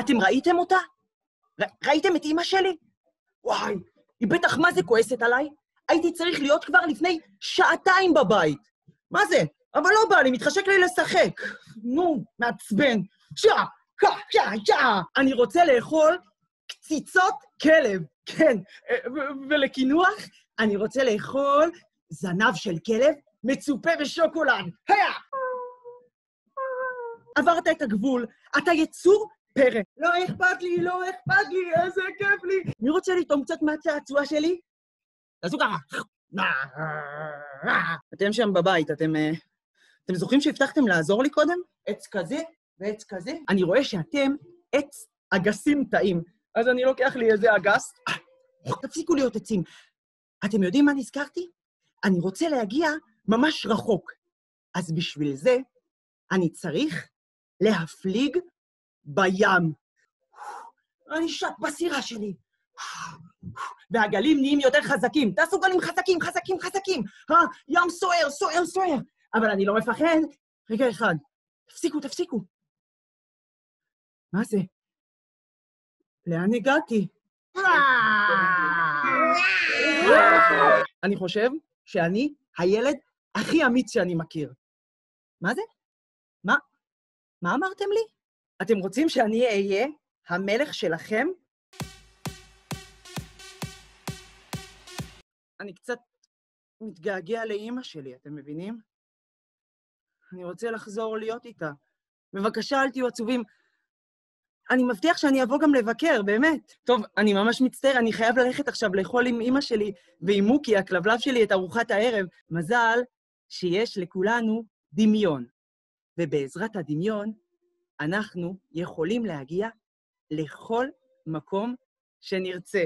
אתם ראיתם אותה? ראיתם את אמא שלי? וואי, היא בטח מה זה כועסת עליי? הייתי צריך להיות כבר לפני שעתיים בבית. מה זה? אבל לא בא לי, מתחשק לי לשחק. נו, מעצבן. אני רוצה לאכול קציצות כלב. כן, ולקינוח, אני רוצה לאכול זנב של כלב מצופה בשוקולד. היה! עברת את הגבול, אתה יצור פרא. לא אכפת לי, לא אכפת לי, איזה כיף לי. מי רוצה לטעום קצת מהצעצוע שלי? תעשו ככה. אתם שם בבית, אתם זוכרים שהבטחתם לעזור לי קודם? עץ כזה ועץ כזה. אני רואה שאתם עץ אגסים טעים. אז אני לוקח לי איזה אגס. תפסיקו להיות עצים. אתם יודעים מה נזכרתי? אני רוצה להגיע ממש רחוק. אז בשביל זה אני צריך להפליג בים. אני שט בסירה שלי. והגלים נהיים יותר חזקים. תעשו גלים חזקים, חזקים, חזקים. ים סוער, סוער, סוער. אבל אני לא מפחד. רגע אחד. תפסיקו, תפסיקו. מה זה? לאן הגעתי? אני חושב שאני הילד הכי אמיץ שאני מכיר. מה זה? מה אמרתם לי? אתם רוצים שאני אהיה המלך שלכם? אני קצת מתגעגע לאמא שלי, אתם מבינים? אני רוצה לחזור להיות איתה. בבקשה, אל תהיו עצובים. אני מבטיח שאני אבוא גם לבקר, באמת. טוב, אני ממש מצטער, אני חייב ללכת עכשיו לאכול עם אמא שלי ועם מוקי, הכלבלב שלי, את ארוחת הערב. מזל שיש לכולנו דמיון. ובעזרת הדמיון, אנחנו יכולים להגיע לכל מקום שנרצה.